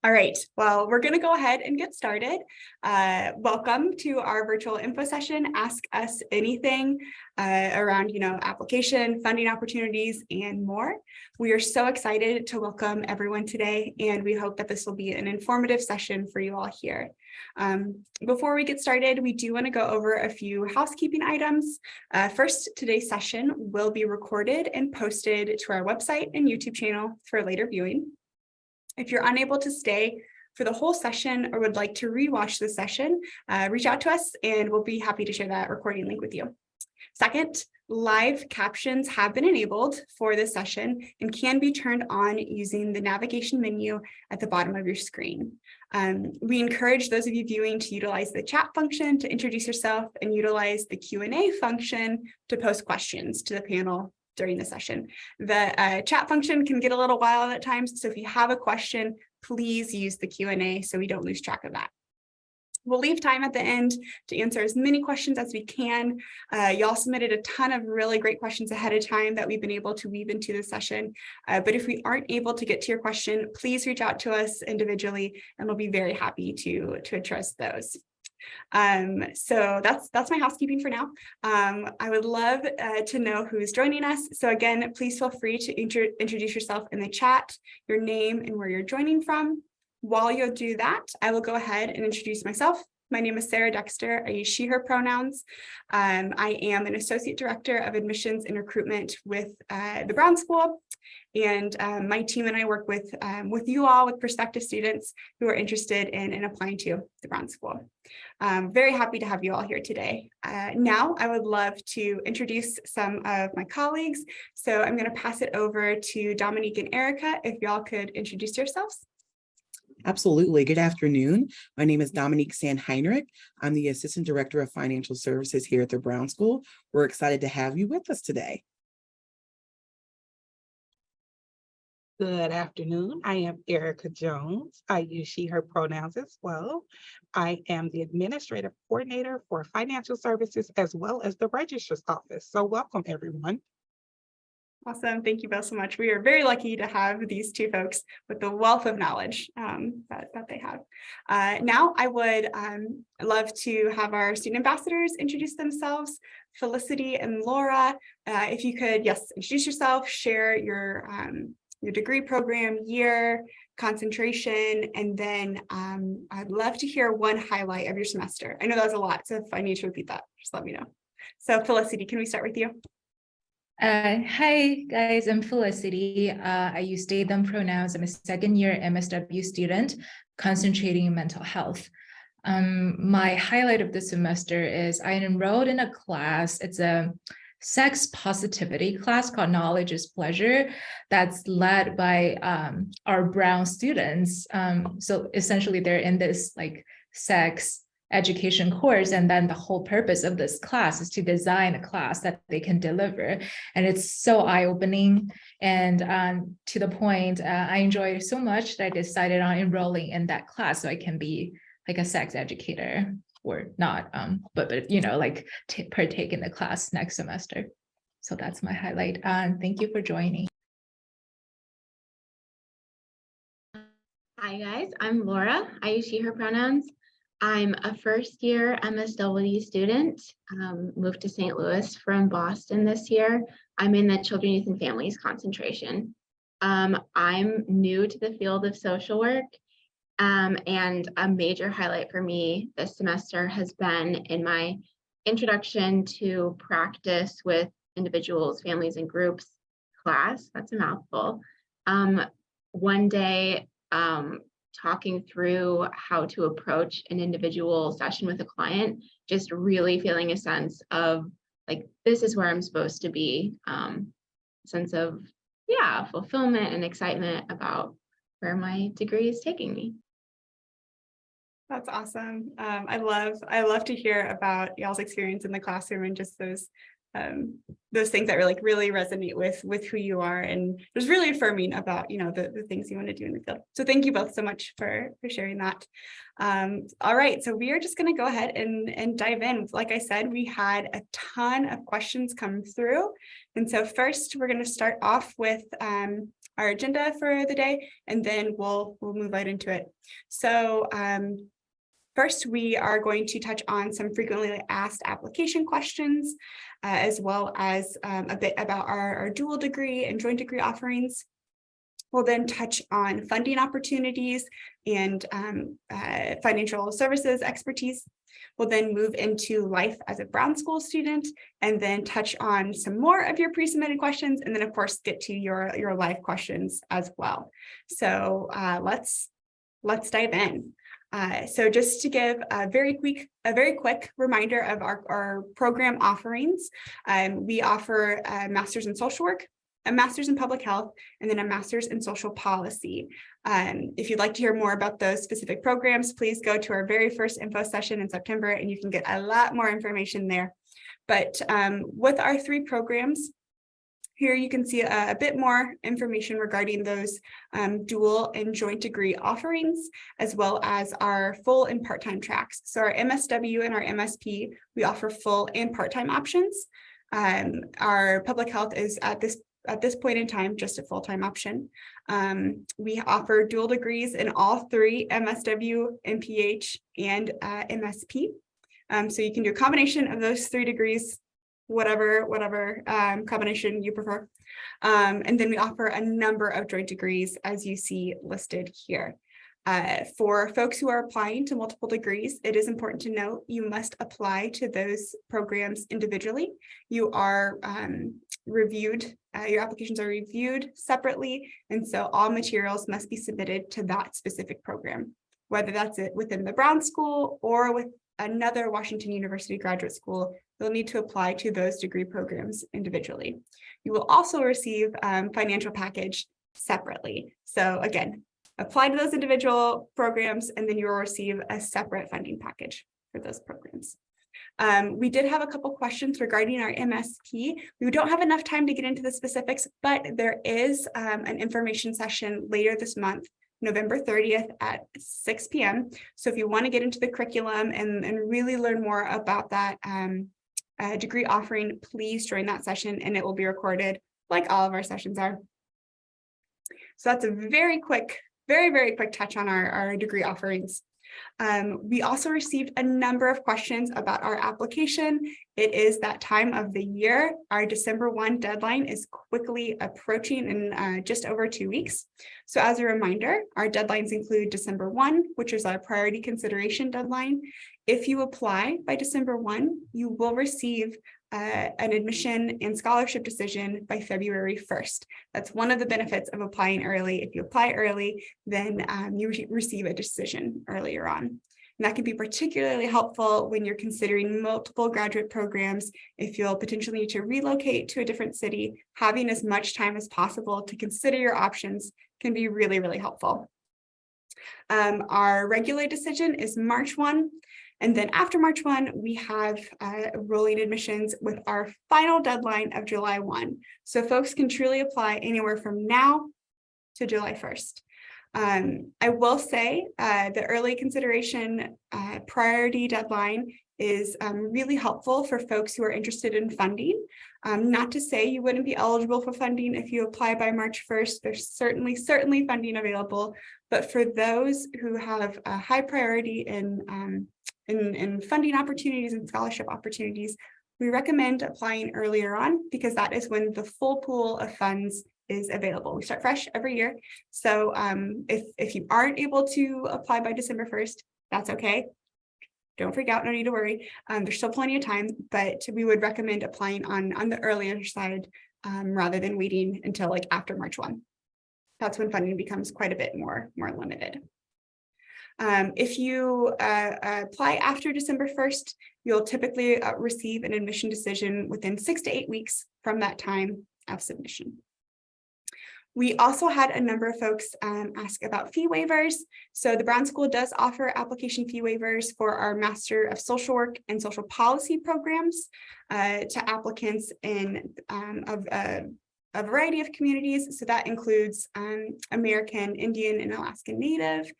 All right, well, we're going to go ahead and get started. Welcome to our virtual info session, Ask Us Anything around, application, funding opportunities, and more. We are so excited to welcome everyone today, and we hope that this will be an informative session for you all here. Before we get started, we do want to go over a few housekeeping items. First, today's session will be recorded and posted to our website and YouTube channel for later viewing. If you're unable to stay for the whole session or would like to rewatch the session, reach out to us and we'll be happy to share that recording link with you. Second, live captions have been enabled for this session and can be turned on using the navigation menu at the bottom of your screen. We encourage those of you viewing to utilize the chat function to introduce yourself and utilize the Q&A function to post questions to the panel during the session. The chat function can get a little wild at times, so if you have a question, please use the Q&A so we don't lose track of that. We'll leave time at the end to answer as many questions as we can. Y'all submitted a ton of really great questions ahead of time that we've been able to weave into the session. But if we aren't able to get to your question, please reach out to us individually and we'll be very happy to address those. So that's my housekeeping for now. I would love to know who's joining us. So again, please feel free to introduce yourself in the chat, your name and where you're joining from. While you'll do that, I will go ahead and introduce myself. My name is Sarah Dexter. I use she, her pronouns. I am an Associate Director of Admissions and Recruitment with the Brown School. And my team and I work with you all, with prospective students who are interested in applying to the Brown School. Very happy to have you all here today. Now, I would love to introduce some of my colleagues. So I'm going to pass it over to Dominique and Erica, if y'all could introduce yourselves. Absolutely. Good afternoon. My name is Dominique Sand-Heinrich. I'm the Assistant Director of Financial Services here at the Brown School. We're excited to have you with us today. Good afternoon. I am Erica Jones. I use she, her pronouns as well. I am the Administrative Coordinator for Financial Services as well as the Registrar's Office. So welcome, everyone. Awesome. Thank you both so much. We are very lucky to have these two folks with the wealth of knowledge that they have. Now, I would love to have our student ambassadors introduce themselves. Felicity and Laura, if you could, yes, introduce yourself, share your degree program, year, concentration, and then I'd love to hear one highlight of your semester. I know that was a lot, so if I need to repeat that, just let me know. So Felicity, can we start with you? Hi guys, I'm Felicity. I use they, them pronouns. I'm a second-year MSW student concentrating in mental health. My highlight of the semester is I enrolled in a class. It's a sex positivity class called Knowledge is Pleasure that's led by our Brown students. So essentially they're in this like sex education course, and then the whole purpose of this class is to design a class that they can deliver, and it's so eye-opening and to the point I enjoyed it so much that I decided on enrolling in that class so I can be like a sex educator, or not but like partake in the class next semester. So that's my highlight, and thank you for joining. Hi guys, I'm Laura. I use she, her pronouns. I'm a first-year MSW student, moved to St. Louis from Boston this year. I'm in the Children, Youth, and Families concentration. I'm new to the field of social work, and a major highlight for me this semester has been in my introduction to practice with individuals, families, and groups class. That's a mouthful. One day, talking through how to approach an individual session with a client, just really feeling a sense of like, this is where I'm supposed to be, sense of, fulfillment and excitement about where my degree is taking me. That's awesome. I love to hear about y'all's experience in the classroom and just those those things that really resonate with who you are, and just really affirming about, the things you want to do in the field. So thank you both so much for sharing that. All right, so we are just going to go ahead and dive in. Like I said, we had a ton of questions come through. And so first we're going to start off with our agenda for the day, and then we'll move right into it. So first, we are going to touch on some frequently asked application questions, as well as a bit about our dual degree and joint degree offerings. We'll then touch on funding opportunities and financial services expertise. We'll then move into life as a Brown School student, and then touch on some more of your pre-submitted questions, and then of course get to your live questions as well. So let's dive in. So just to give a very quick reminder of our program offerings, we offer a master's in social work, a master's in public health, and then a master's in social policy. If you'd like to hear more about those specific programs, please go to our very first info session in September, and you can get a lot more information there. But with our 3 programs, here you can see a bit more information regarding those dual and joint degree offerings, as well as our full and part-time tracks. So our MSW and our MSP, we offer full and part-time options. Our public health is at this point in time just a full-time option. We offer dual degrees in all 3, MSW, MPH, and MSP. So you can do a combination of those 3 degrees, whatever combination you prefer. And then we offer a number of joint degrees, as you see listed here. For folks who are applying to multiple degrees, it is important to note you must apply to those programs individually. You are reviewed, your applications are reviewed separately, and so all materials must be submitted to that specific program, whether that's within the Brown School or with another Washington University graduate school. You'll need to apply to those degree programs individually. You will also receive financial package separately. So again, apply to those individual programs, and then you will receive a separate funding package for those programs. We did have a couple questions regarding our MSP. We don't have enough time to get into the specifics, but there is an information session later this month, November 30th at 6 p.m. So if you want to get into the curriculum and really learn more about that degree offering, please join that session, and it will be recorded like all of our sessions are. So that's a very quick touch on our degree offerings. We also received a number of questions about our application. It is that time of the year. Our December 1 deadline is quickly approaching in just over 2 weeks. So as a reminder, our deadlines include December 1, which is our priority consideration deadline. If you apply by December 1, you will receive an admission and scholarship decision by February 1st. That's one of the benefits of applying early. If you apply early, then you receive a decision earlier on. And that can be particularly helpful when you're considering multiple graduate programs. If you'll potentially need to relocate to a different city, having as much time as possible to consider your options can be really helpful. Our regular decision is March 1. And then after March 1, we have rolling admissions with our final deadline of July 1. So folks can truly apply anywhere from now to July 1st. I will say the early consideration priority deadline is really helpful for folks who are interested in funding. Not to say you wouldn't be eligible for funding if you apply by March 1st. There's certainly funding available, but for those who have a high priority in funding opportunities and scholarship opportunities, we recommend applying earlier on, because that is when the full pool of funds is available. We start fresh every year. So if you aren't able to apply by December 1st, that's okay. Don't freak out, no need to worry. There's still plenty of time, but we would recommend applying on the earlier side rather than waiting until like after March 1. That's when funding becomes quite a bit more limited. If you apply after December 1st, you'll typically receive an admission decision within 6 to 8 weeks from that time of submission. We also had a number of folks ask about fee waivers. So the Brown School does offer application fee waivers for our Master of Social Work and Social Policy programs to applicants in a variety of communities. So that includes American, Indian, and Alaskan Native,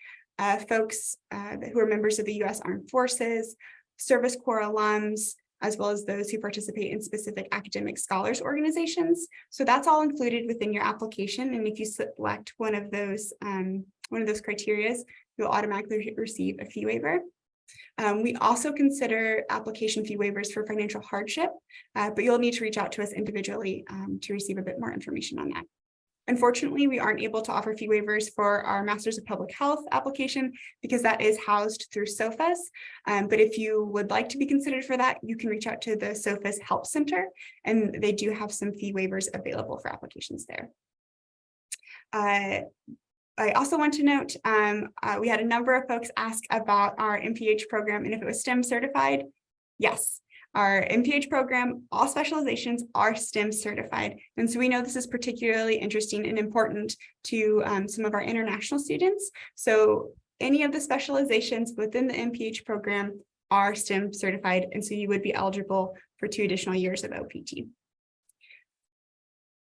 folks who are members of the U.S. Armed Forces, Service Corps alums, as well as those who participate in specific academic scholars organizations. So that's all included within your application. And if you select one of those criteria, you'll automatically receive a fee waiver. We also consider application fee waivers for financial hardship, but you'll need to reach out to us individually to receive a bit more information on that. Unfortunately, we aren't able to offer fee waivers for our Masters of Public Health application because that is housed through SOFAS. But if you would like to be considered for that, you can reach out to the SOFAS Help Center, and they do have some fee waivers available for applications there. I also want to note, we had a number of folks ask about our MPH program and if it was STEM certified. Yes. Our MPH program, all specializations are STEM certified. And so we know this is particularly interesting and important to some of our international students. So any of the specializations within the MPH program are STEM certified. And so you would be eligible for 2 additional years of OPT.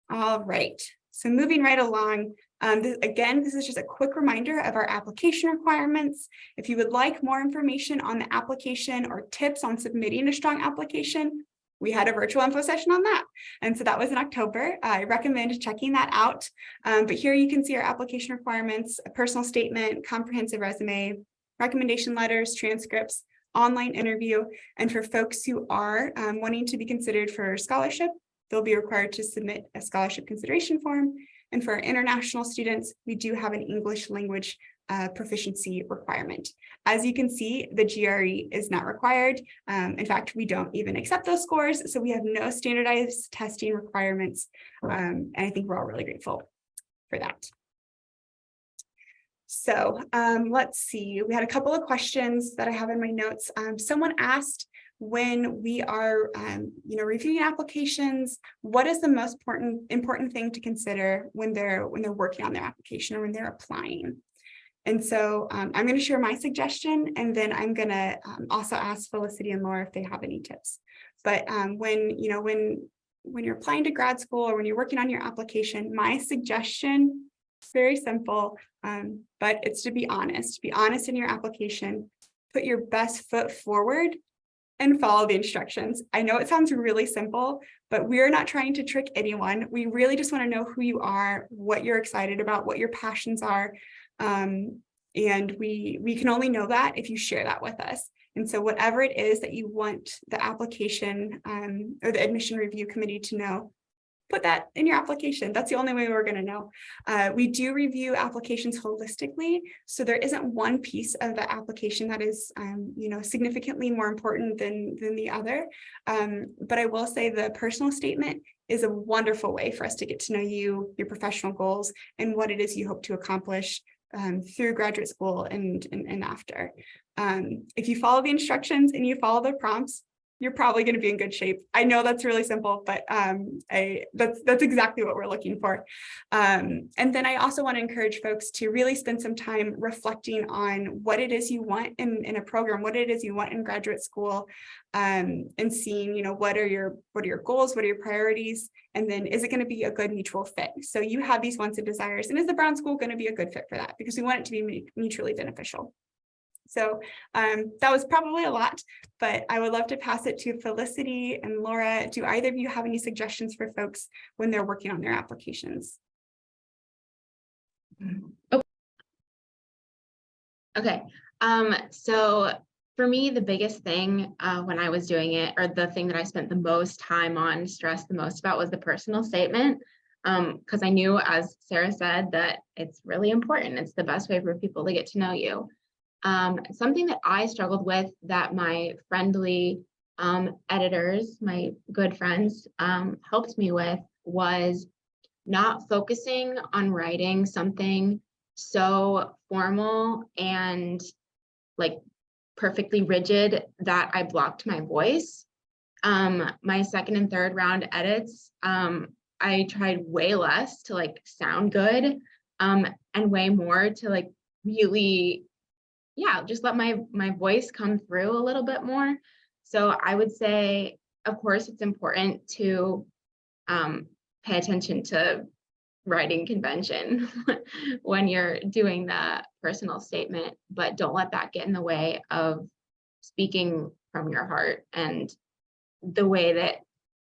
All right, so moving right along. This is just a quick reminder of our application requirements. If you would like more information on the application or tips on submitting a strong application, we had a virtual info session on that. And so that was in October. I recommend checking that out. But here you can see our application requirements, a personal statement, comprehensive resume, recommendation letters, transcripts, online interview. And for folks who are wanting to be considered for scholarship, they'll be required to submit a scholarship consideration form. And for our international students, we do have an English language proficiency requirement. As you can see, the GRE is not required. In fact, we don't even accept those scores. So we have no standardized testing requirements. And I think we're all really grateful for that. So let's see, we had a couple of questions that I have in my notes. Someone asked, when we are reviewing applications, what is the most important thing to consider when they're working on their application or when they're applying? And so I'm going to share my suggestion, and then I'm going to also ask Felicity and Laura if they have any tips. But when you're applying to grad school or when you're working on your application, my suggestion is very simple, but it's to be honest. Be honest in your application, put your best foot forward, and follow the instructions. I know it sounds really simple, but we're not trying to trick anyone. We really just want to know who you are, what you're excited about, what your passions are. And we can only know that if you share that with us. And so whatever it is that you want the application or the admission review committee to know, put that in your application. That's the only way we're going to know. We do review applications holistically, so there isn't one piece of the application that is, significantly more important than the other. But I will say the personal statement is a wonderful way for us to get to know you, your professional goals, and what it is you hope to accomplish through graduate school and after. If you follow the instructions and you follow the prompts, you're probably going to be in good shape. I know that's really simple, but that's exactly what we're looking for. And then I also want to encourage folks to really spend some time reflecting on what it is you want in a program, what it is you want in graduate school, and seeing, what are your goals, what are your priorities, and then is it going to be a good mutual fit? So you have these wants and desires, and is the Brown School going to be a good fit for that? Because we want it to be mutually beneficial. So that was probably a lot, but I would love to pass it to Felicity and Laura. Do either of you have any suggestions for folks when they're working on their applications? Okay, so for me, the biggest thing when I was doing it, or the thing that I spent the most time on, stressed the most about, was the personal statement. Because I knew, as Sarah said, that it's really important. It's the best way for people to get to know you. Something that I struggled with that my friendly editors, my good friends, helped me with was not focusing on writing something so formal and like perfectly rigid that I blocked my voice. My second and third round edits, I tried way less to like sound good, and way more to like really, yeah, just let my voice come through a little bit more. So I would say, of course, it's important to pay attention to writing convention when you're doing the personal statement, but don't let that get in the way of speaking from your heart and the way that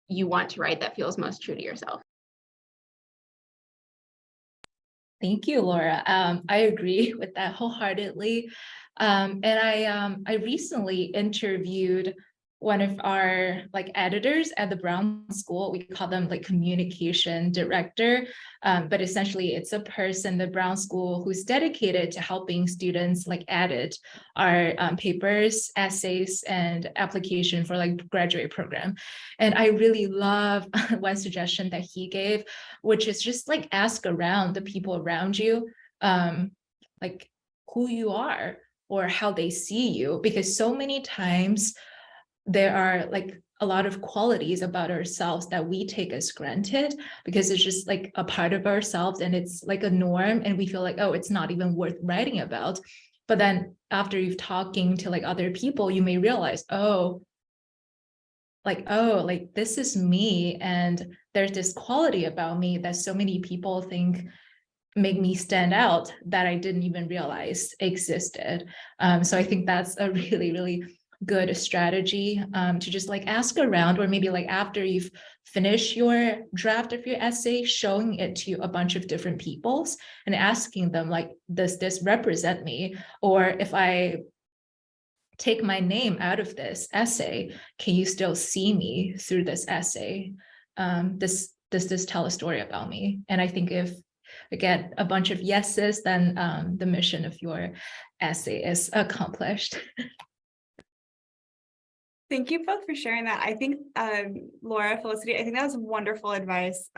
you want to write that feels most true to yourself. Thank you, Laura. I agree with that wholeheartedly. And I recently interviewed one of our like editors at the Brown School. We call them like communication director, but essentially it's a person, the Brown School, who's dedicated to helping students like edit our papers, essays, and application for like graduate program. And I really love one suggestion that he gave, which is just like ask around the people around you, like who you are or how they see you, because so many times there are like a lot of qualities about ourselves that we take as granted because it's just like a part of ourselves and it's like a norm and we feel like, oh, it's not even worth writing about. But then after you've talking to like other people, you may realize, oh, like this is me, and there's this quality about me that so many people think make me stand out that I didn't even realize existed. So I think that's a really, really good strategy, to just like ask around, or maybe like after you've finished your draft of your essay, showing it to a bunch of different peoples and asking them like, does this represent me? Or if I take my name out of this essay, can you still see me through this essay? Does this tell a story about me? And I think if I get a bunch of yeses, then the mission of your essay is accomplished. Thank you both for sharing that. I think, Laura, Felicity, I think that was wonderful advice,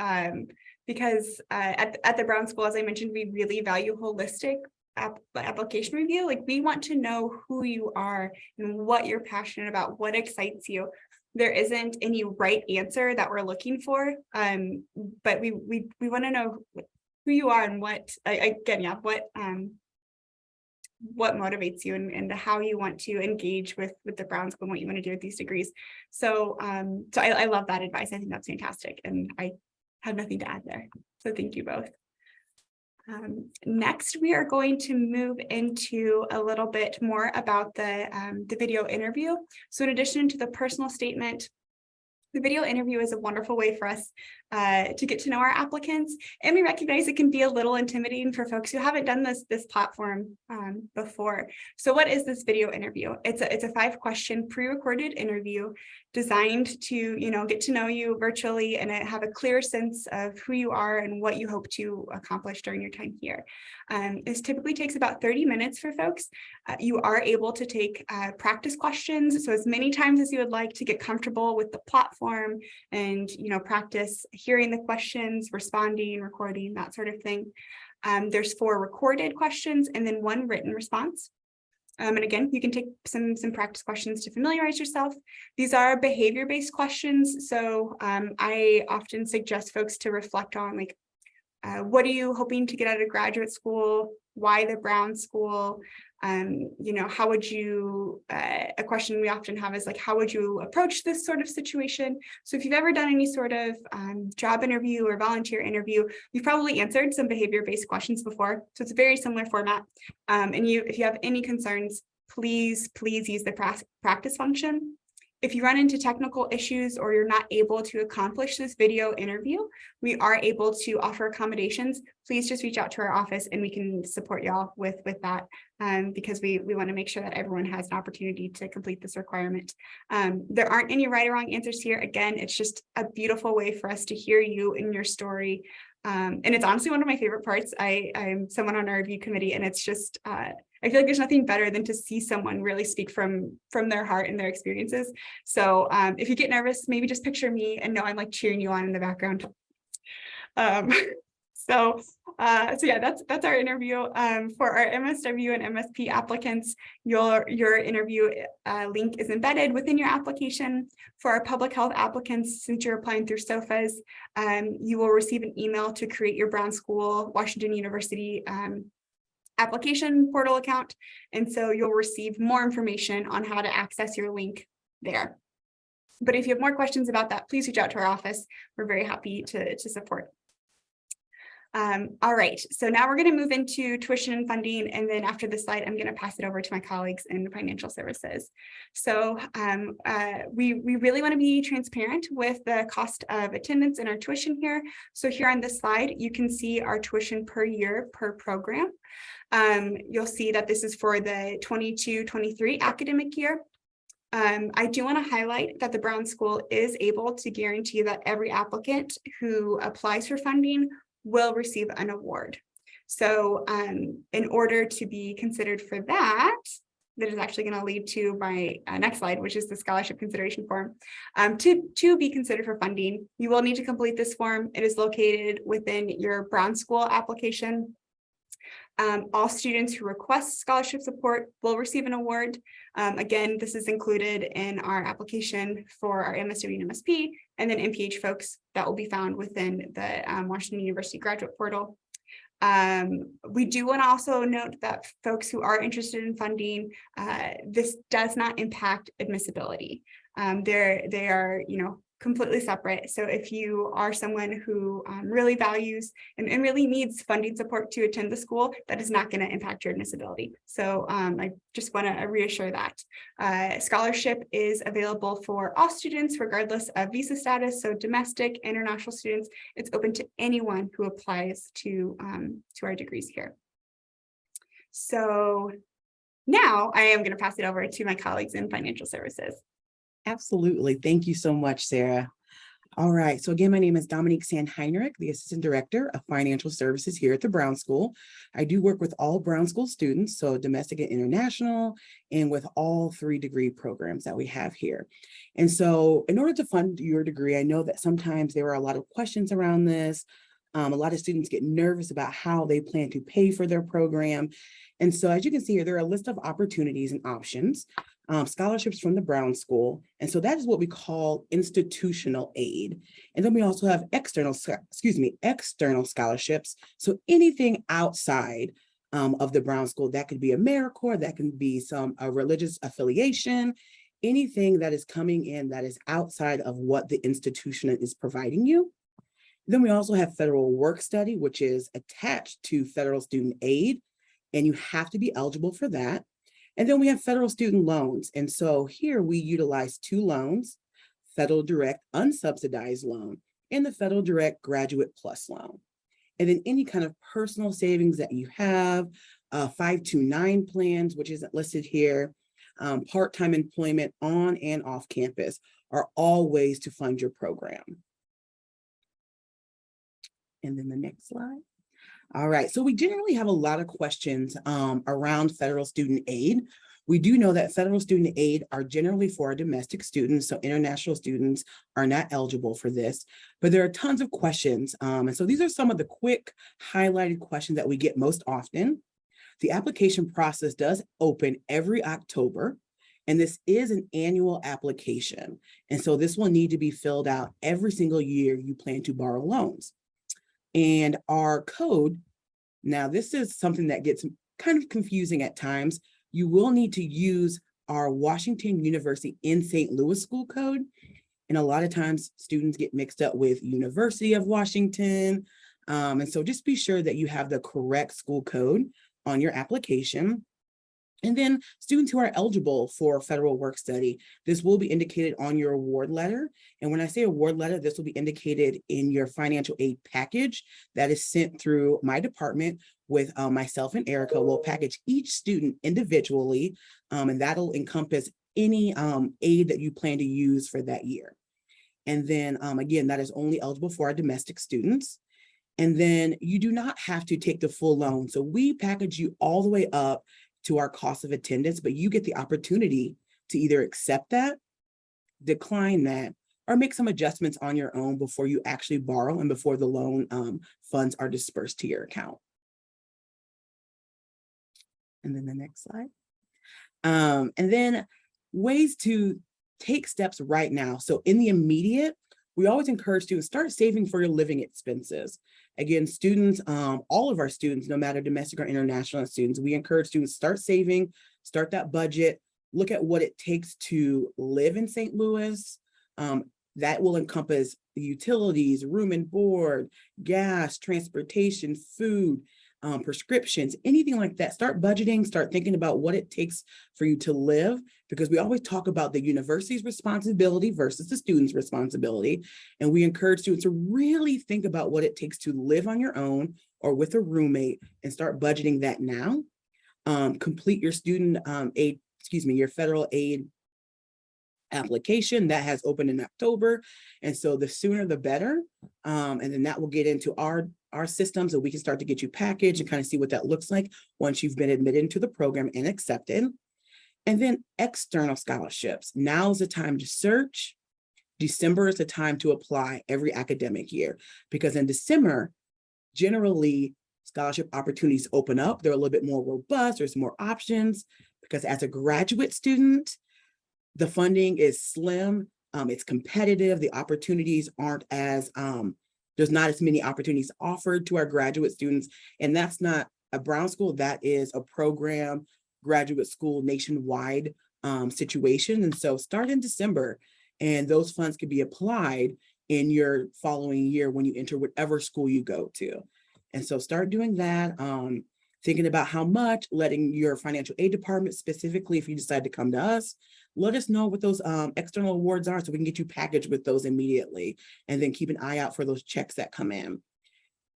because at the Brown School, as I mentioned, we really value holistic application review. Like we want to know who you are and what you're passionate about, what excites you. There isn't any right answer that we're looking for, but we want to know who you are and what, again, yeah, what motivates you and how you want to engage with the Brown School and what you want to do with these degrees. So I love that advice. I think that's fantastic. And I have nothing to add there. So thank you both. Next, we are going to move into a little bit more about the video interview. So in addition to the personal statement, the video interview is a wonderful way for us to get to know our applicants, and we recognize it can be a little intimidating for folks who haven't done this platform before. So what is this video interview? It's a 5-question pre-recorded interview designed to get to know you virtually and have a clear sense of who you are and what you hope to accomplish during your time here. This typically takes about 30 minutes for folks. You are able to take practice questions, so as many times as you would like to get comfortable with the platform and practice hearing the questions, responding, recording, that sort of thing. There's 4 recorded questions and then 1 written response. And again, you can take some practice questions to familiarize yourself. These are behavior-based questions, so I often suggest folks to reflect on like, what are you hoping to get out of graduate school? Why the Brown School? How would you, a question we often have is like, how would you approach this sort of situation? So if you've ever done any sort of job interview or volunteer interview, you've probably answered some behavior-based questions before. So it's a very similar format. And if you have any concerns, please use the practice function. If you run into technical issues or you're not able to accomplish this video interview, we are able to offer accommodations. Please just reach out to our office and we can support y'all with that, because we want to make sure that everyone has an opportunity to complete this requirement. There aren't any right or wrong answers here. Again, it's just a beautiful way for us to hear you and your story. And it's honestly one of my favorite parts. I'm someone on our review committee, and it's just, I feel like there's nothing better than to see someone really speak from their heart and their experiences. So if you get nervous, maybe just picture me and know I'm like cheering you on in the background. So yeah, that's our interview. For our MSW and MSP applicants, your interview link is embedded within your application. For our public health applicants, since you're applying through SOFAs, you will receive an email to create your Brown School Washington University application portal account. And so you'll receive more information on how to access your link there. But if you have more questions about that, please reach out to our office. We're very happy to support. All right, so now we're going to move into tuition and funding, and then after this slide, I'm going to pass it over to my colleagues in financial services. So we really want to be transparent with the cost of attendance and our tuition here. So here on this slide, you can see our tuition per year per program. You'll see that this is for the 22-23 academic year. I do want to highlight that the Brown School is able to guarantee that every applicant who applies for funding will receive an award. So in order to be considered for that is actually going to lead to my next slide, which is the scholarship consideration form. To be considered for funding, you will need to complete this form. It is located within your Brown School application. All students who request scholarship support will receive an award. Again, this is included in our application for our MSW and MSP, and then MPH folks that will be found within the Washington University graduate portal. We do want to also note that folks who are interested in funding, this does not impact admissibility. They are, completely separate. So if you are someone who really values and really needs funding support to attend the school, that is not going to impact your admissibility. So I just want to reassure that. Scholarship is available for all students, regardless of visa status. So domestic, international students, it's open to anyone who applies to our degrees here. So now I am going to pass it over to my colleagues in financial services. Absolutely. Thank you so much, Sarah. All right. So again, my name is Dominique Sand-Heinrich, the Assistant Director of Financial Services here at the Brown School. I do work with all Brown School students, so domestic and international, and with all 3 degree programs that we have here. And so in order to fund your degree, I know that sometimes there are a lot of questions around this. A lot of students get nervous about how they plan to pay for their program. And so as you can see here, there are a list of opportunities and options. Scholarships from the Brown School. And so that is what we call institutional aid. And then we also have external scholarships. So anything outside of the Brown School, that could be AmeriCorps, that can be a religious affiliation, anything that is coming in that is outside of what the institution is providing you. Then we also have federal work study, which is attached to federal student aid, and you have to be eligible for that. And then we have federal student loans. And so here we utilize 2 loans, Federal Direct Unsubsidized Loan and the Federal Direct Graduate Plus Loan. And then any kind of personal savings that you have, 529 plans, which isn't listed here, part-time employment on and off campus are all ways to fund your program. And then the next slide. All right, so we generally have a lot of questions around federal student aid. We do know that federal student aid are generally for our domestic students, so international students are not eligible for this, but there are tons of questions. And so these are some of the quick highlighted questions that we get most often. The application process does open every October, and this is an annual application. And so this will need to be filled out every single year you plan to borrow loans. And our code, now this is something that gets kind of confusing at times. You will need to use our Washington University in St. Louis school code. And a lot of times students get mixed up with University of Washington. And so just be sure that you have the correct school code on your application. And then students who are eligible for federal work study, this will be indicated on your award letter. And when I say award letter, this will be indicated in your financial aid package that is sent through my department with myself and Erica. Will package each student individually, and that'll encompass any aid that you plan to use for that year. And then again, that is only eligible for our domestic students. And then you do not have to take the full loan. So we package you all the way up to our cost of attendance, but you get the opportunity to either accept that, decline that, or make some adjustments on your own before you actually borrow and before the loan funds are dispersed to your account. And then the next slide. And then ways to take steps right now. So in the immediate, we always encourage students, start saving for your living expenses. Again, students, all of our students, no matter domestic or international students, we encourage students start saving, start that budget, look at what it takes to live in St. Louis. That will encompass the utilities, room and board, gas, transportation, food, prescriptions, anything like that. Start budgeting, start thinking about what it takes for you to live, because we always talk about the university's responsibility versus the student's responsibility. And we encourage students to really think about what it takes to live on your own or with a roommate and start budgeting that now. Complete your student aid, your federal aid application that has opened in October. And so the sooner the better. And then that will get into our system so we can start to get you packaged and kind of see what that looks like once you've been admitted into the program and accepted. And then external scholarships. Now is the time to search. December is the time to apply every academic year, because in December, generally scholarship opportunities open up. They're a little bit more robust. There's more options, because as a graduate student, the funding is slim, it's competitive, the opportunities aren't as, there's not as many opportunities offered to our graduate students. And that's not a Brown school, that is a program, graduate school nationwide situation. And so start in December, and those funds can be applied in your following year when you enter whatever school you go to. And so start doing that, thinking about how much, letting your financial aid department, specifically if you decide to come to us, let us know what those external awards are so we can get you packaged with those immediately, and then keep an eye out for those checks that come in.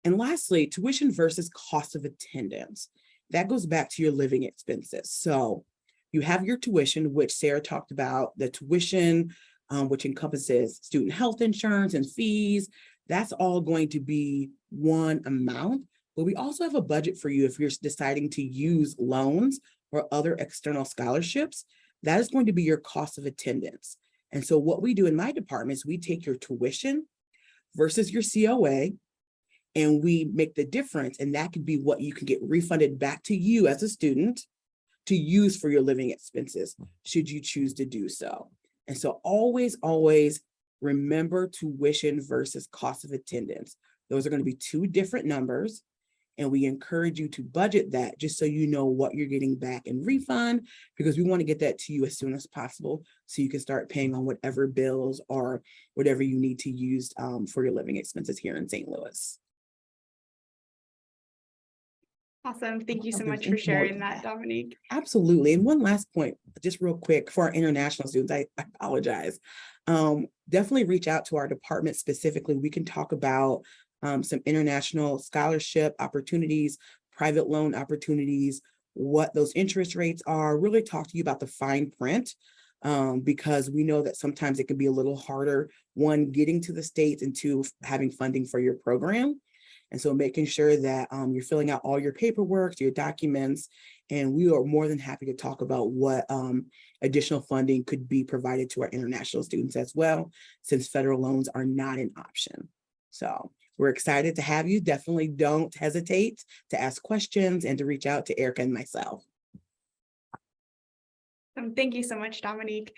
And lastly, tuition versus cost of attendance. That goes back to your living expenses. So you have your tuition, which Sarah talked about, the tuition, which encompasses student health insurance and fees. That's all going to be one amount. But we also have a budget for you if you're deciding to use loans or other external scholarships. That is going to be your cost of attendance. And so what we do in my department is we take your tuition versus your COA, and we make the difference. And that could be what you can get refunded back to you as a student to use for your living expenses, should you choose to do so. And so always, always remember tuition versus cost of attendance. Those are going to be two different numbers. And we encourage you to budget that just so you know what you're getting back in refund, because we want to get that to you as soon as possible so you can start paying on whatever bills or whatever you need to use for your living expenses here in St. Louis. Awesome. Thank you so much for sharing that, Dominique. Absolutely. And one last point, just real quick, for our international students, I apologize. Definitely reach out to our department specifically. We can talk about some international scholarship opportunities, private loan opportunities, what those interest rates are, really talk to you about the fine print, because we know that sometimes it can be a little harder, one, getting to the States, and two, having funding for your program. And so making sure that you're filling out all your paperwork, your documents, and we are more than happy to talk about what additional funding could be provided to our international students as well, since federal loans are not an option. So we're excited to have you. Definitely don't hesitate to ask questions and to reach out to Erica and myself. Thank you so much, Dominique.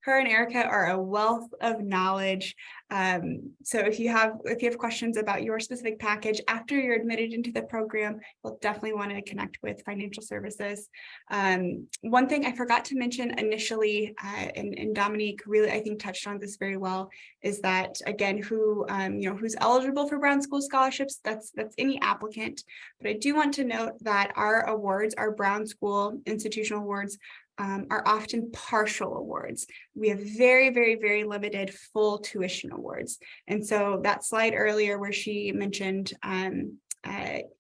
Her and Erica are a wealth of knowledge. So if you have questions about your specific package after you're admitted into the program, you'll definitely want to connect with financial services. One thing I forgot to mention initially, and Dominique really, I think, touched on this very well, is that, again, who's eligible for Brown School scholarships, that's any applicant. But I do want to note that our awards, our Brown School institutional awards, are often partial awards. We have very, very, very limited full tuition awards. And so that slide earlier where she mentioned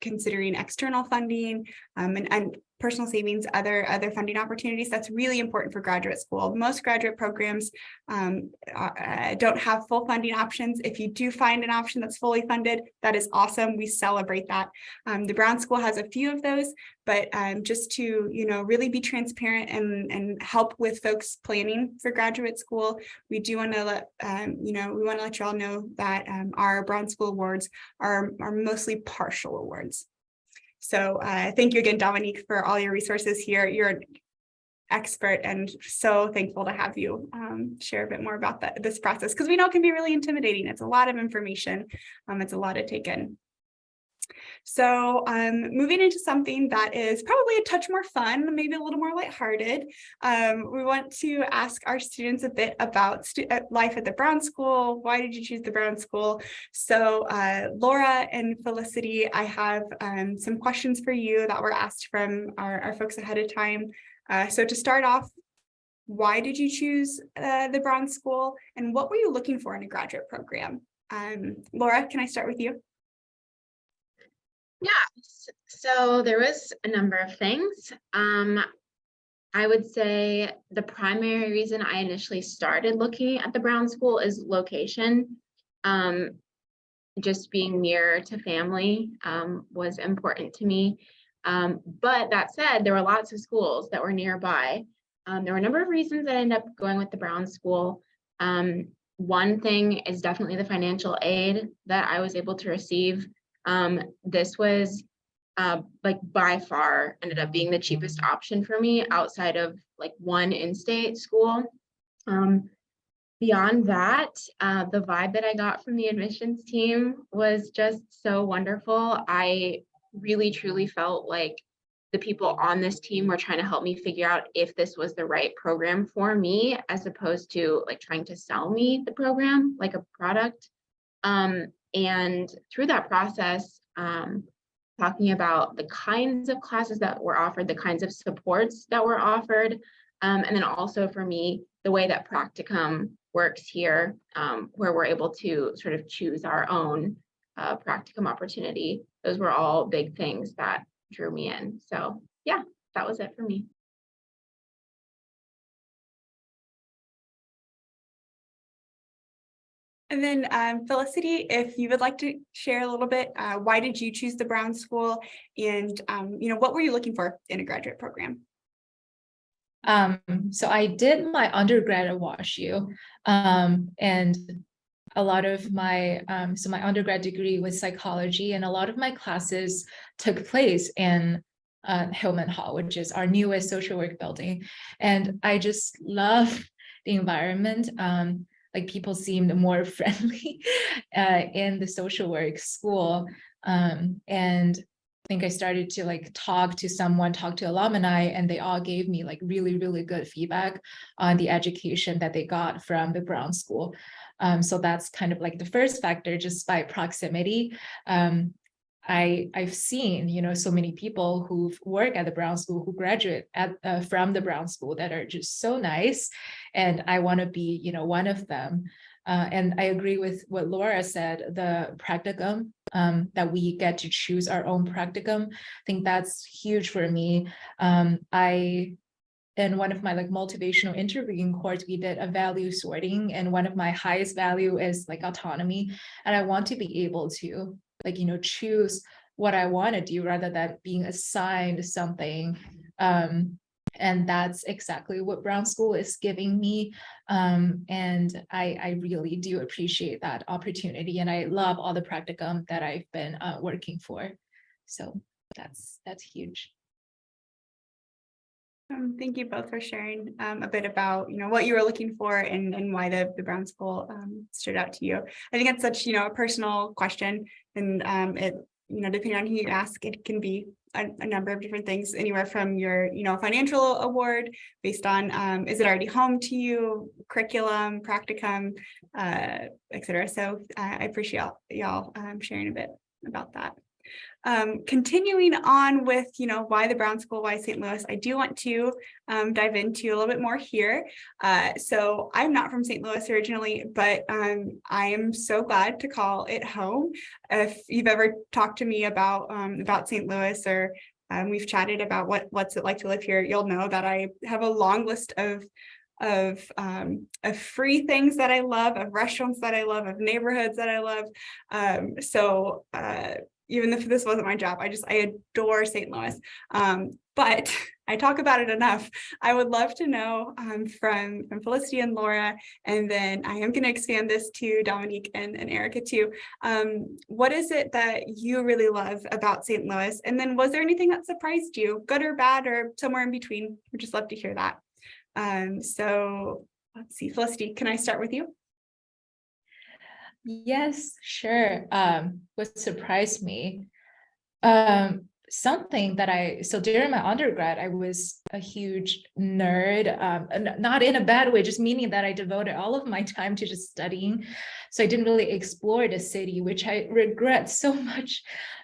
considering external funding and personal savings, other funding opportunities. That's really important for graduate school. Most graduate programs don't have full funding options. If you do find an option that's fully funded, that is awesome. We celebrate that. The Brown School has a few of those, but just to, really be transparent and help with folks planning for graduate school, we do want to let, we want to let you all know that our Brown School awards are mostly partial awards. So thank you again, Dominique, for all your resources here. You're an expert and so thankful to have you share a bit more about this process, because we know it can be really intimidating. It's a lot of information. It's a lot to take in. So moving into something that is probably a touch more fun, maybe a little more lighthearted, we want to ask our students a bit about life at the Brown School. Why did you choose the Brown School? So Laura and Felicity, I have some questions for you that were asked from our folks ahead of time. So to start off, why did you choose the Brown School, and what were you looking for in a graduate program? Laura, can I start with you? Yeah, so there was a number of things. I would say the primary reason I initially started looking at the Brown School is location. Just being near to family was important to me. But that said, there were lots of schools that were nearby. There were a number of reasons I ended up going with the Brown School. One thing is definitely the financial aid that I was able to receive. This was like by far ended up being the cheapest option for me outside of like one in-state school. Beyond that, the vibe that I got from the admissions team was just so wonderful. I really truly felt like the people on this team were trying to help me figure out if this was the right program for me, as opposed to like trying to sell me the program like a product. And through that process, talking about the kinds of classes that were offered, the kinds of supports that were offered, and then also for me, the way that practicum works here, where we're able to sort of choose our own practicum opportunity. Those were all big things that drew me in. So yeah, that was it for me. And then Felicity, if you would like to share a little bit, why did you choose the Brown School, and what were you looking for in a graduate program? So I did my undergrad at WashU, and a lot of my so my undergrad degree was psychology, and a lot of my classes took place in Hillman Hall, which is our newest social work building, and I just love the environment. Like people seemed more friendly in the social work school, and I think I started to like talk to alumni, and they all gave me like really, really good feedback on the education that they got from the Brown School. So that's kind of like the first factor, just by proximity. I've seen, so many people who work at the Brown School, who graduate from the Brown School, that are just so nice, and I want to be, one of them. And I agree with what Laura said, the practicum, that we get to choose our own practicum. I think that's huge for me. In one of my like motivational interviewing course, we did a value sorting, and one of my highest value is like autonomy, and I want to be able to like choose what I want to do rather than being assigned something. And that's exactly what Brown School is giving me, and I really do appreciate that opportunity, and I love all the practicum that I've been working for. So that's huge. Thank you both for sharing a bit about what you were looking for and why the Brown School stood out to you. I think it's such a personal question, and it depending on who you ask, it can be a number of different things, anywhere from your financial award based on is it already home to you, curriculum, practicum, etc. So I appreciate y'all sharing a bit about that. Continuing on with, why the Brown School, why St. Louis, I do want to dive into a little bit more here. So I'm not from St. Louis originally, but I am so glad to call it home. If you've ever talked to me about St. Louis or we've chatted about what's it like to live here. You'll know that I have a long list of free things that I love, of restaurants that I love, of neighborhoods that I love. Even if this wasn't my job, I adore St. Louis. But I talk about it enough. I would love to know from Felicity and Laura, and then I am going to expand this to Dominique and Erica too. What is it that you really love about St. Louis? And then was there anything that surprised you, good or bad, or somewhere in between? We'd just love to hear that. So let's see, Felicity, can I start with you? Yes, sure. What surprised me? Something that so during my undergrad, I was a huge nerd, not in a bad way, just meaning that I devoted all of my time to just studying. So I didn't really explore the city, which I regret so much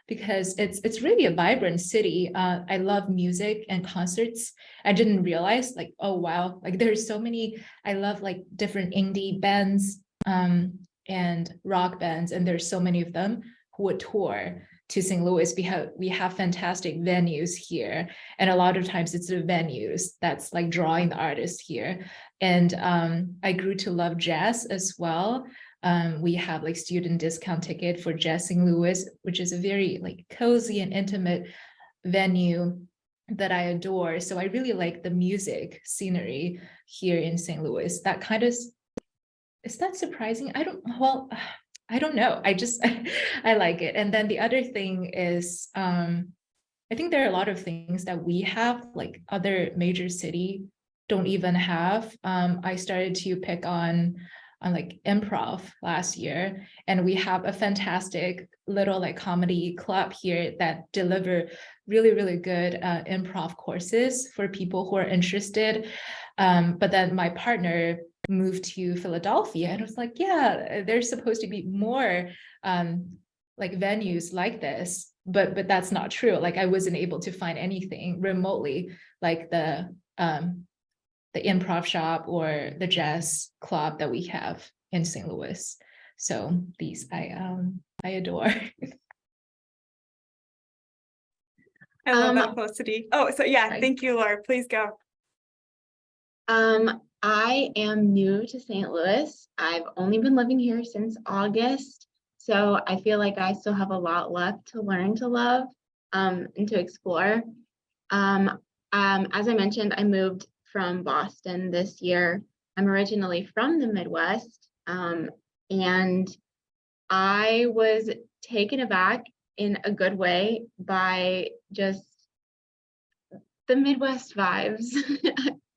because it's really a vibrant city. I love music and concerts. I didn't realize like, oh, wow, like there's so many, I love like different indie bands and rock bands, and there's so many of them who would tour to St. Louis. We have fantastic venues here, and a lot of times it's the venues that's like drawing the artists here. And I grew to love jazz as well. We have like student discount ticket for Jazz St. Louis, which is a very like cozy and intimate venue that I adore. So I really like the music scenery here in St. Louis. That kind of, is that surprising? I don't know. I just, I like it. And then the other thing is, I think there are a lot of things that we have, like other major city don't even have. I started to pick on like improv last year, and we have a fantastic little like comedy club here that deliver really, really good improv courses for people who are interested. But then my partner moved to Philadelphia, and I was like, yeah, there's supposed to be more like venues like this, but that's not true. Like I wasn't able to find anything remotely like the improv shop or the jazz club that we have in St. Louis. So these I adore. I love that, Felicity. Oh, so yeah, Right. thank you, Laura. Please go. I am new to St. Louis. I've only been living here since August, so I feel like I still have a lot left to learn to love and to explore. As I mentioned, I moved from Boston this year. I'm originally from the Midwest, and I was taken aback in a good way by just the Midwest vibes.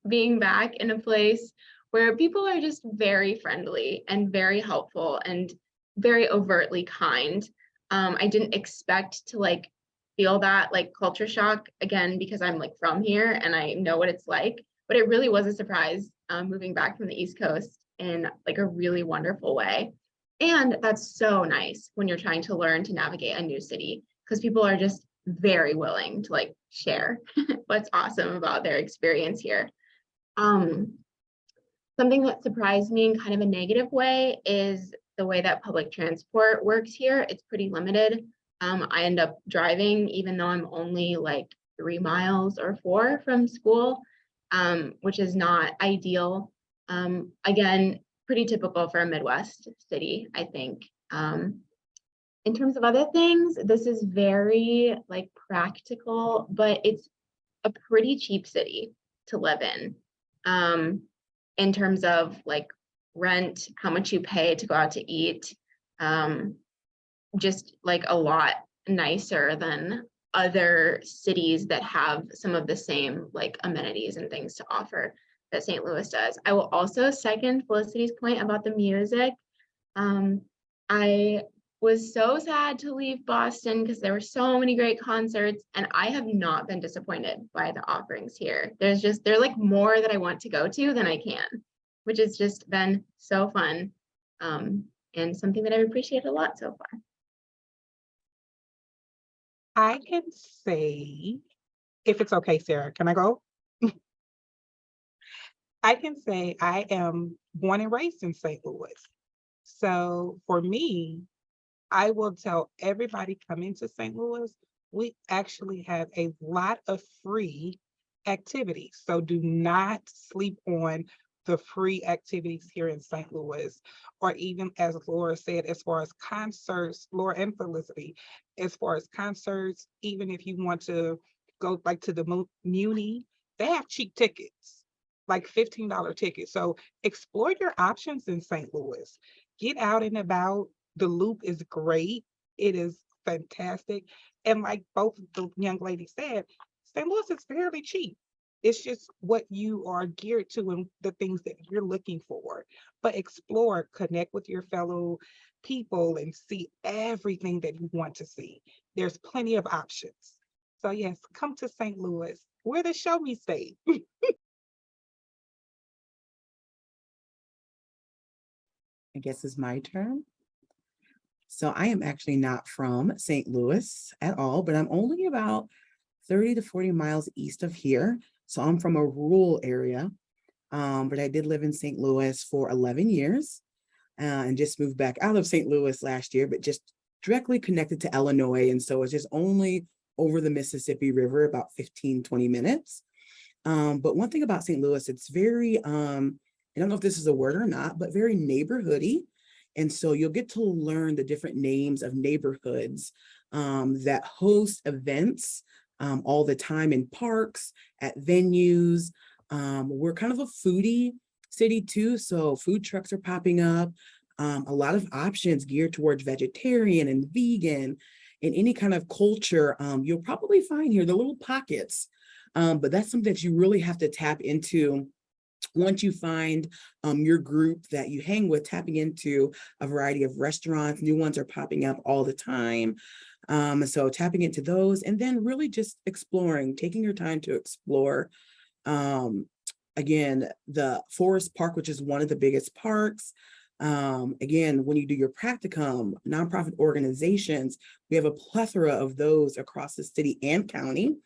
Being back in a place where people are just very friendly and very helpful and very overtly kind. I didn't expect to like feel that like culture shock again, because I'm like from here and I know what it's like, but it really was a surprise moving back from the East Coast in like a really wonderful way. And that's so nice when you're trying to learn to navigate a new city, because people are just very willing to like share what's awesome about their experience here. Something that surprised me in kind of a negative way is the way that public transport works here. It's pretty limited. I end up driving even though I'm only like 3 miles or 4 from school, which is not ideal. Again, pretty typical for a Midwest city, I think. In terms of other things, this is very like practical, but it's a pretty cheap city to live in terms of like rent, how much you pay to go out to eat, just like a lot nicer than other cities that have some of the same like amenities and things to offer that St. Louis does. I will also second Felicity's point about the music. I was so sad to leave Boston because there were so many great concerts, and I have not been disappointed by the offerings here. There's like more that I want to go to than I can, which has just been so fun, and something that I've appreciated a lot so far. I can say, if it's okay, Sarah, can I go? I can say I am born and raised in St. Louis. So for me, I will tell everybody coming to St. Louis, we actually have a lot of free activities. So do not sleep on the free activities here in St. Louis, or even as Laura said, as far as concerts, Laura and Felicity, as far as concerts, even if you want to go like to the Muni, they have cheap tickets, like $15 tickets. So explore your options in St. Louis. Get out and about. The Loop is great. It is fantastic. And like both the young ladies said, St. Louis is fairly cheap. It's just what you are geared to and the things that you're looking for. But explore, connect with your fellow people and see everything that you want to see. There's plenty of options. So yes, come to St. Louis. We're the show me state. I guess it's my turn. So I am actually not from St. Louis at all, but I'm only about 30 to 40 miles east of here. So I'm from a rural area, but I did live in St. Louis for 11 years and just moved back out of St. Louis last year, but just directly connected to Illinois. And so it's just only over the Mississippi River, about 15, 20 minutes. But one thing about St. Louis, it's very, I don't know if this is a word or not, but very neighborhoody. And so you'll get to learn the different names of neighborhoods that host events all the time in parks, at venues. We're kind of a foodie city too, so food trucks are popping up. A lot of options geared towards vegetarian and vegan and any kind of culture you'll probably find here, the little pockets. But that's something that you really have to tap into once you find your group that you hang with, tapping into a variety of restaurants. New ones are popping up all the time. So tapping into those and then really just exploring, taking your time to explore. Again, the Forest Park, which is one of the biggest parks. Again, when you do your practicum, nonprofit organizations, we have a plethora of those across the city and county.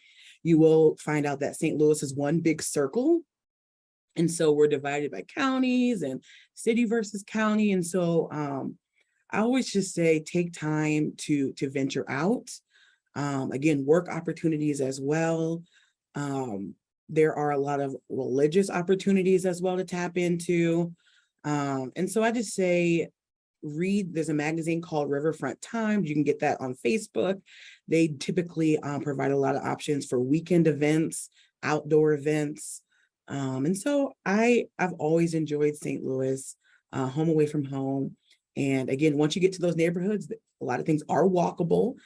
You will find out that St. Louis is one big circle. And so we're divided by counties and city versus county. And so I always just say, take time to venture out. Again, work opportunities as well. There are a lot of religious opportunities as well to tap into. And so I just say, there's a magazine called Riverfront Times. You can get that on Facebook. They typically provide a lot of options for weekend events, outdoor events. And so I've always enjoyed St. Louis, home away from home. And again, once you get to those neighborhoods, a lot of things are walkable.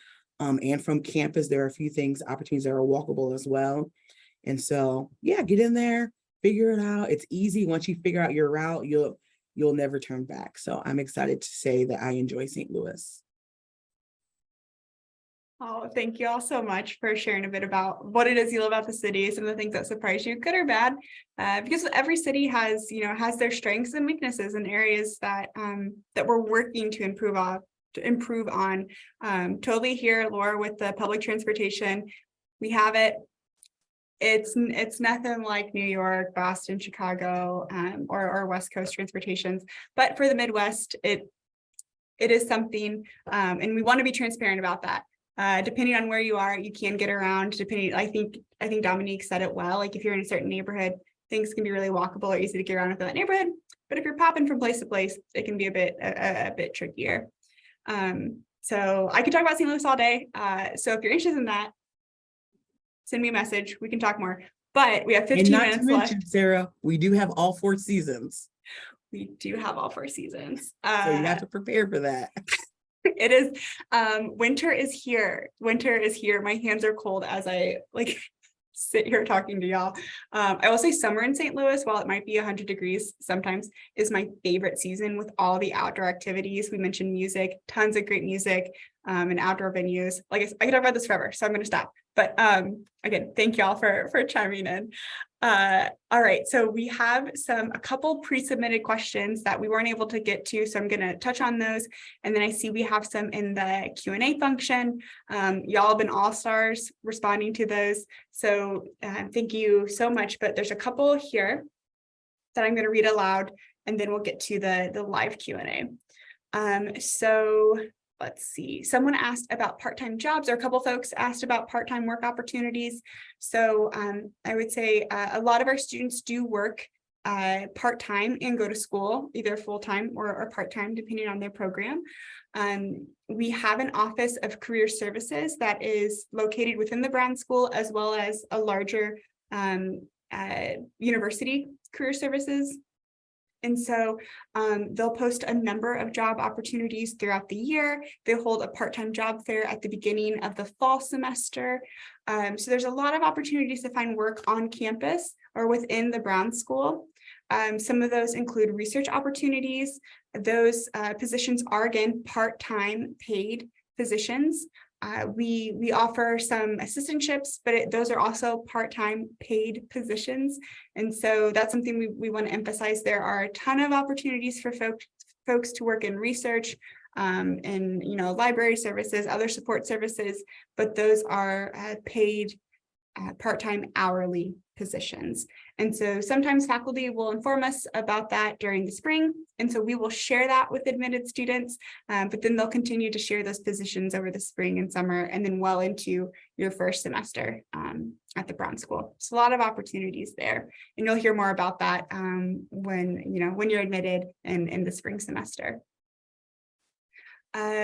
And from campus, there are a few opportunities that are walkable as well. And so, yeah, get in there, figure it out. It's easy. Once you figure out your route, you'll never turn back. So I'm excited to say that I enjoy St. Louis. Oh, thank you all so much for sharing a bit about what it is you love about the city, some of the things that surprise you, good or bad, because every city has their strengths and weaknesses and areas that that we're working to improve on. Totally hear Laura with the public transportation. We have it. It's nothing like New York, Boston, Chicago, or West Coast transportations, but for the Midwest, it is something, and we want to be transparent about that. Depending on where you are, you can get around. I think Dominique said it well. Like if you're in a certain neighborhood, things can be really walkable or easy to get around within that neighborhood. But if you're popping from place to place, it can be a bit trickier. So I could talk about St. Louis all day. So if you're interested in that, send me a message. We can talk more. But we have 15 minutes left. Sarah, we do have all 4 seasons. We do have all 4 seasons. So you have to prepare for that. It is winter is here. Winter is here. My hands are cold as I sit here talking to y'all. I will say summer in St. Louis, while it might be 100 degrees sometimes, is my favorite season with all the outdoor activities. We mentioned music, tons of great music and outdoor venues. Like I could talk about this forever, so I'm going to stop. But again, thank y'all for chiming in. All right, so we have a couple pre-submitted questions that we weren't able to get to, so I'm going to touch on those. And then I see we have some in the Q&A function. Y'all have been all-stars responding to those, so thank you so much. But there's a couple here that I'm going to read aloud, and then we'll get to the live Q&A. So let's see, someone asked about part-time jobs, or a couple folks asked about part-time work opportunities. So I would say a lot of our students do work part-time and go to school, either full-time or part-time, depending on their program. We have an office of career services that is located within the Brown School, as well as a larger university career services. And so they'll post a number of job opportunities throughout the year. They hold a part-time job fair at the beginning of the fall semester. So there's a lot of opportunities to find work on campus or within the Brown School. Some of those include research opportunities. Those positions are, again, part-time paid positions. We offer some assistantships, but those are also part-time paid positions. And so that's something we want to emphasize. There are a ton of opportunities for folks to work in research, and library services, other support services, but those are paid part-time hourly positions. And so sometimes faculty will inform us about that during the spring. And so we will share that with admitted students, but then they'll continue to share those positions over the spring and summer, and then well into your first semester at the Brown School. So a lot of opportunities there. And you'll hear more about that when you're admitted in the spring semester.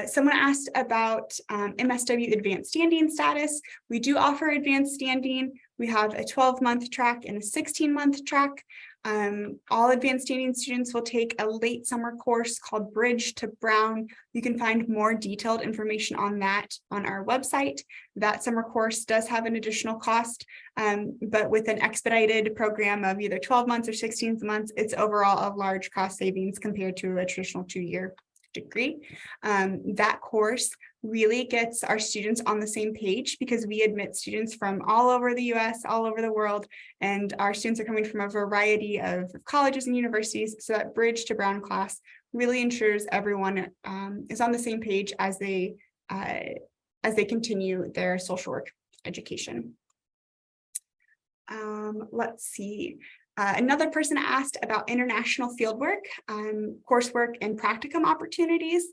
Someone asked about MSW advanced standing status. We do offer advanced standing. We have a 12-month track and a 16-month track. All advanced standing students will take a late summer course called Bridge to Brown. You can find more detailed information on that on our website. That summer course does have an additional cost, but with an expedited program of either 12 months or 16 months, it's overall a large cost savings compared to a traditional 2-year degree. That course really gets our students on the same page, because we admit students from all over the US, all over the world, and our students are coming from a variety of colleges and universities. So that Bridge to Brown class really ensures everyone is on the same page as they continue their social work education. Let's see. Another person asked about international fieldwork, coursework, and practicum opportunities.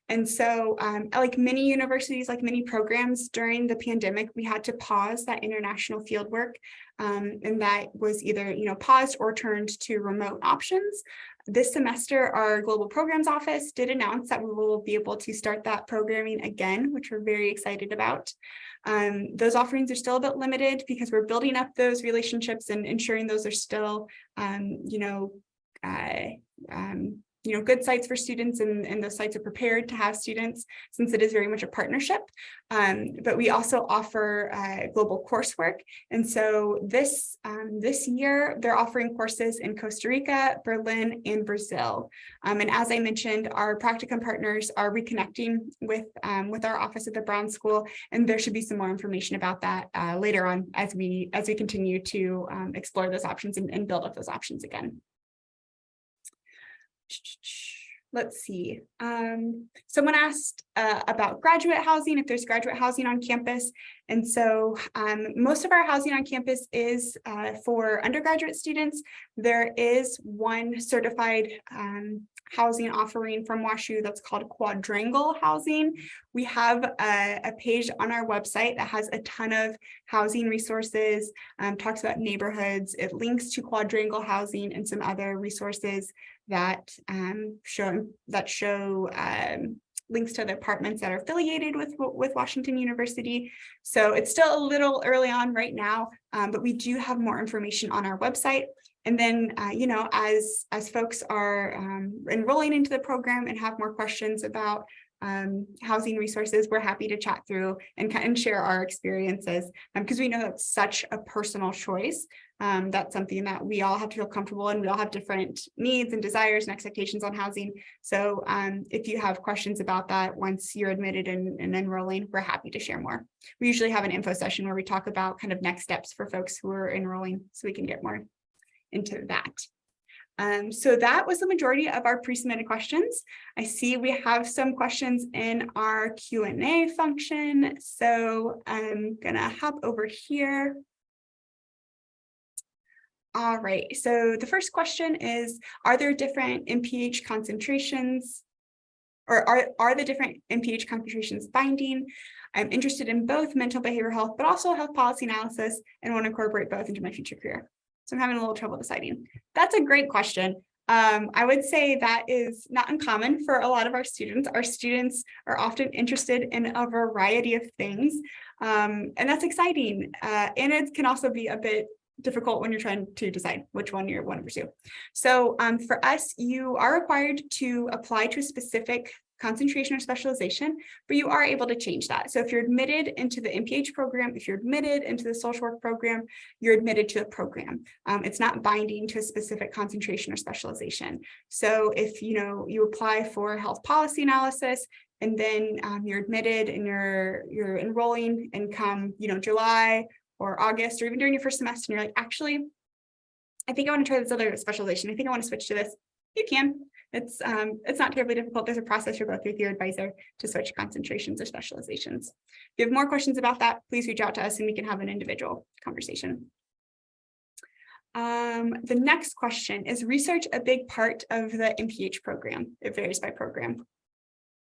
And so like many universities, like many programs during the pandemic, we had to pause that international fieldwork, and that was either paused or turned to remote options. This semester, our Global Programs Office did announce that we will be able to start that programming again, which we're very excited about. Those offerings are still a bit limited because we're building up those relationships and ensuring those are still, good sites for students, and those sites are prepared to have students, since it is very much a partnership. But we also offer global coursework. And so this year, they're offering courses in Costa Rica, Berlin, and Brazil. And as I mentioned, our practicum partners are reconnecting with our office at the Brown School, and there should be some more information about that later on as we continue to explore those options and build up those options again. Let's see. Someone asked about graduate housing, if there's graduate housing on campus. And so most of our housing on campus is for undergraduate students. There is one certified housing offering from WashU that's called Quadrangle Housing. We have a page on our website that has a ton of housing resources, talks about neighborhoods. It links to Quadrangle Housing and some other resources that show links to the apartments that are affiliated with Washington University. So it's still a little early on right now, but we do have more information on our website. And then, as folks are enrolling into the program and have more questions about housing resources, we're happy to chat through and share our experiences, because we know that's such a personal choice. That's something that we all have to feel comfortable in. We all have different needs and desires and expectations on housing. So if you have questions about that, once you're admitted and enrolling, we're happy to share more. We usually have an info session where we talk about kind of next steps for folks who are enrolling, so we can get more into that. So that was the majority of our pre-submitted questions. I see we have some questions in our Q&A function. So I'm gonna hop over here. All right, so the first question is, are there different MPH concentrations? or are the different MPH concentrations binding? I'm interested in both mental behavioral health, but also health policy analysis, and want to incorporate both into my future career. So I'm having a little trouble deciding. That's a great question. I would say that is not uncommon for a lot of our students. Our students are often interested in a variety of things, and that's exciting. And it can also be a bit difficult when you're trying to decide which one you want to pursue. So for us, you are required to apply to a specific concentration or specialization, but you are able to change that. So if you're admitted into the MPH program, if you're admitted into the social work program, you're admitted to a program. It's not binding to a specific concentration or specialization. So if you apply for health policy analysis, and then you're admitted and you're enrolling, and come July or August, or even during your first semester, and you're like, actually, I think I want to try this other specialization. I think I want to switch to this. You can. It's not terribly difficult. There's a process you'll go through with your advisor to switch concentrations or specializations. If you have more questions about that, please reach out to us and we can have an individual conversation. The next question, is research a big part of the MPH program? It varies by program.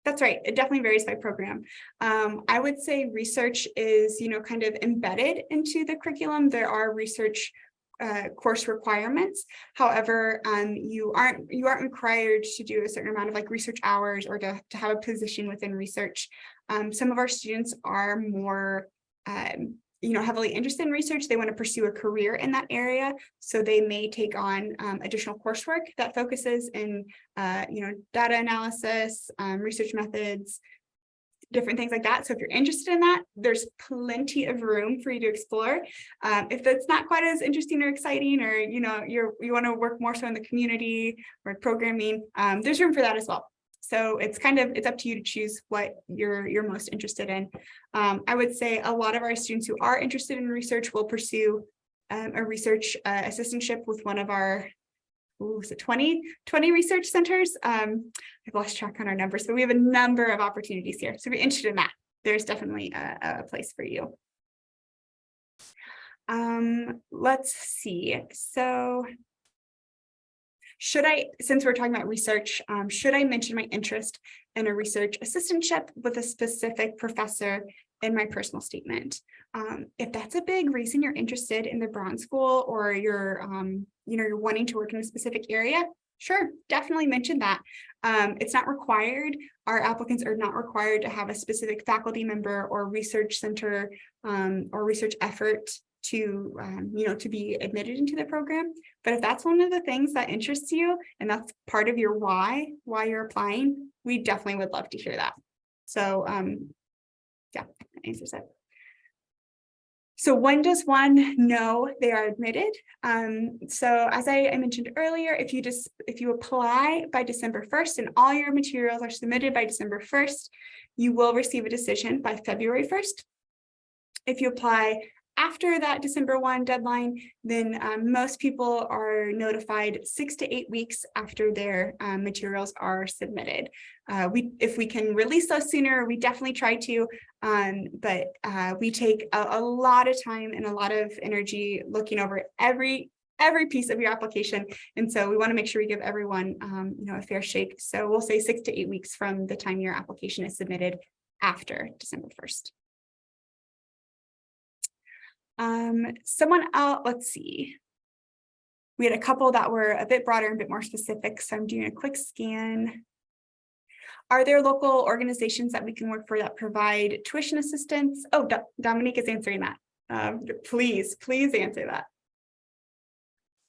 That's right. It definitely varies by program. I would say research is, kind of embedded into the curriculum. There are research course requirements. However, you aren't required to do a certain amount of research hours or to have a position within research. Some of our students are more heavily interested in research. They want to pursue a career in that area, so they may take on additional coursework that focuses in data analysis, research methods, different things like that. So if you're interested in that, there's plenty of room for you to explore. If that's not quite as interesting or exciting, or you want to work more so in the community or programming, there's room for that as well. So it's up to you to choose what you're most interested in. I would say a lot of our students who are interested in research will pursue a research assistantship with one of our 20 research centers. I've lost track on our numbers, but we have a number of opportunities here. So if you're interested in that, there's definitely a place for you. Let's see. So since we're talking about research, should I mention my interest in a research assistantship with a specific professor in my personal statement? If that's a big reason you're interested in the Brown School, or you're wanting to work in a specific area, sure, definitely mention that. It's not required. Our applicants are not required to have a specific faculty member or research center or research effort to be admitted into the program. But if that's one of the things that interests you, and that's part of your why you're applying, we definitely would love to hear that. So yeah, that answers it. So when does one know they are admitted? So as I mentioned earlier, if you apply by December 1st and all your materials are submitted by December 1st, you will receive a decision by February 1st. If you apply after that December 1 deadline, then most people are notified 6 to 8 weeks after their materials are submitted. If we can release those sooner, we definitely try to, but we take a lot of time and a lot of energy looking over every piece of your application. And so we want to make sure we give everyone a fair shake. So we'll say 6 to 8 weeks from the time your application is submitted after December 1st. Someone else, let's see. We had a couple that were a bit broader and a bit more specific, so I'm doing a quick scan. Are there local organizations that we can work for that provide tuition assistance? Oh, Dominique is answering that. Please answer that.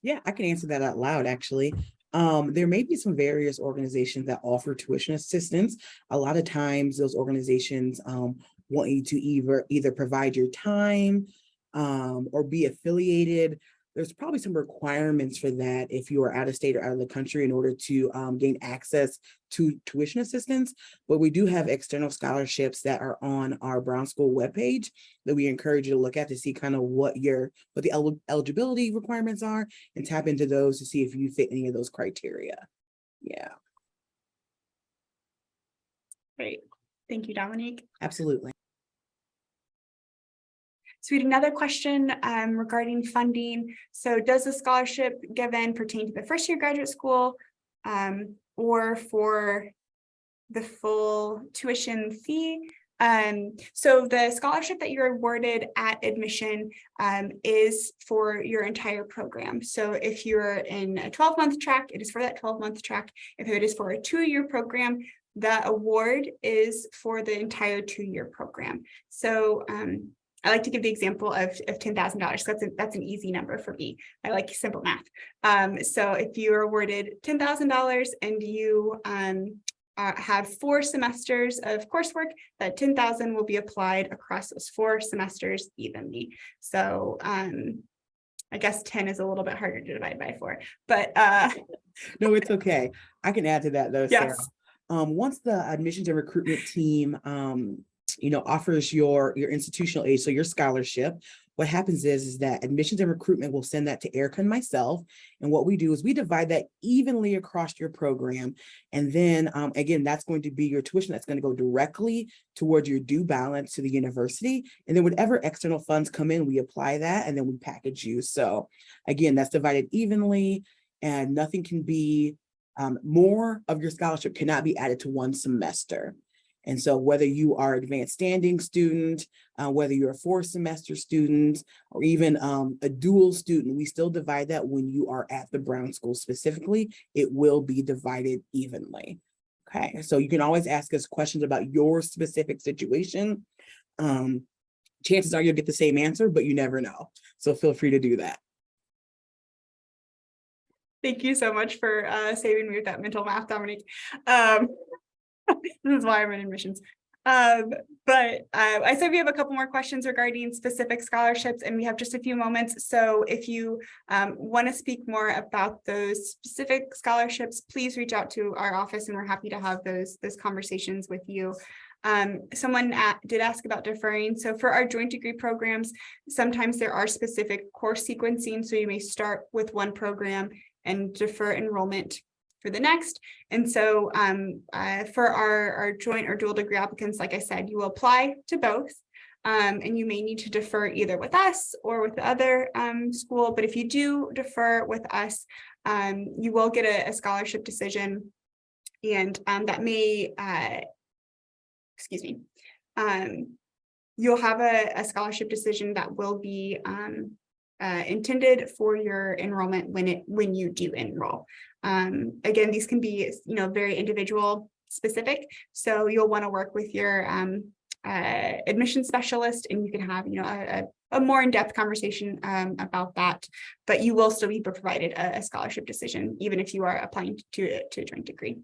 Yeah, I can answer that out loud, actually. There may be some various organizations that offer tuition assistance. A lot of times those organizations want you to either provide your time or be affiliated. There's probably some requirements for that if you are out of state or out of the country in order to gain access to tuition assistance. But we do have external scholarships that are on our Brown School webpage that we encourage you to look at to see kind of what the eligibility requirements are, and tap into those to see if you fit any of those criteria. Yeah. Great. Thank you, Dominique. Absolutely. So we had another question regarding funding. So does the scholarship given pertain to the first year graduate school or for the full tuition fee. So the scholarship that you're awarded at admission is for your entire program. So if you're in a 12-month track, it is for that 12-month track. If it is for a 2-year program, the award is for the entire 2-year program. So I like to give the example of $10,000. That's an easy number for me. I like simple math. So if you are awarded $10,000 and you have 4 semesters of coursework, that $10,000 will be applied across those 4 semesters evenly. So I guess 10 is a little bit harder to divide by 4, but No, it's okay. I can add to that though, Sarah. yes. Once the admissions and recruitment team offers your institutional aid, so your scholarship, what happens is that admissions and recruitment will send that to Erica and myself. And what we do is we divide that evenly across your program. And then again, that's going to be your tuition that's going to go directly towards your due balance to the university. And then whatever external funds come in, we apply that and then we package you. So again, that's divided evenly, and nothing can be more of your scholarship cannot be added to one semester. And so whether you are advanced standing student, whether you're a 4-semester student, or even a dual student, we still divide that when you are at the Brown School specifically, it will be divided evenly. Okay, so you can always ask us questions about your specific situation. Chances are you'll get the same answer, but you never know. So feel free to do that. Thank you so much for saving me with that mental math, Dominique. This is why I'm in admissions. But I said we have a couple more questions regarding specific scholarships, and we have just a few moments. So if you want to speak more about those specific scholarships, please reach out to our office, and we're happy to have those conversations with you. Someone did ask about deferring. So for our joint degree programs, sometimes there are specific course sequencing. So you may start with one program and defer enrollment for the next. And so for our joint or dual degree applicants, like I said, you will apply to both. And you may need to defer either with us or with the other school. But if you do defer with us, you will get a scholarship decision. And that may, you'll have a scholarship decision that will be intended for your enrollment when you do enroll. Again, these can be, very individual specific. So you'll want to work with your admission specialist, and you can have, a more in-depth conversation about that. But you will still be provided a scholarship decision, even if you are applying to a joint degree.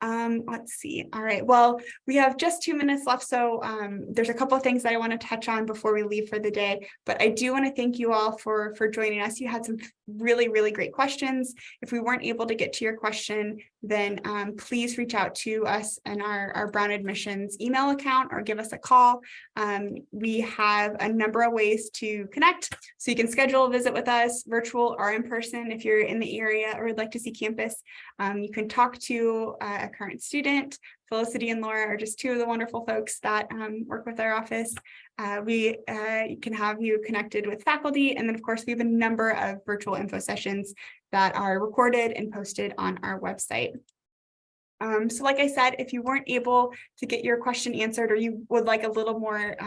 Let's see. All right. Well, we have just 2 minutes left. So there's a couple of things that I want to touch on before we leave for the day. But I do want to thank you all for joining us. You had some really, really great questions. If we weren't able to get to your question, then please reach out to us in our Brown Admissions email account or give us a call. We have a number of ways to connect. So you can schedule a visit with us, virtual or in person, if you're in the area or would like to see campus. You can talk to a current student. Felicity and Laura are just 2 of the wonderful folks that work with our office. We can have you connected with faculty. And then, of course, we have a number of virtual info sessions that are recorded and posted on our website. So like I said, if you weren't able to get your question answered, or you would like a little more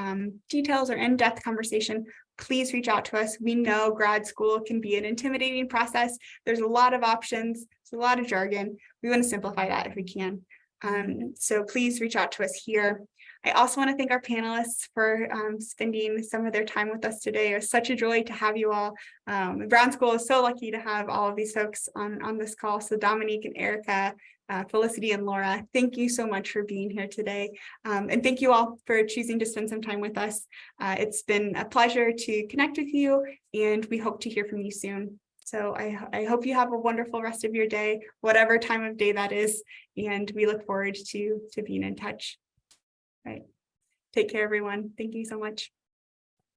details or in-depth conversation, please reach out to us. We know grad school can be an intimidating process. There's a lot of options. There's a lot of jargon. We want to simplify that if we can. So please reach out to us here. I also want to thank our panelists for spending some of their time with us today. It was such a joy to have you all. Brown School is so lucky to have all of these folks on this call. So Dominique and Erica, Felicity and Laura, thank you so much for being here today. And thank you all for choosing to spend some time with us. It's been a pleasure to connect with you, and we hope to hear from you soon. So I hope you have a wonderful rest of your day, whatever time of day that is, and we look forward to being in touch. Right. Take care, everyone. Thank you so much.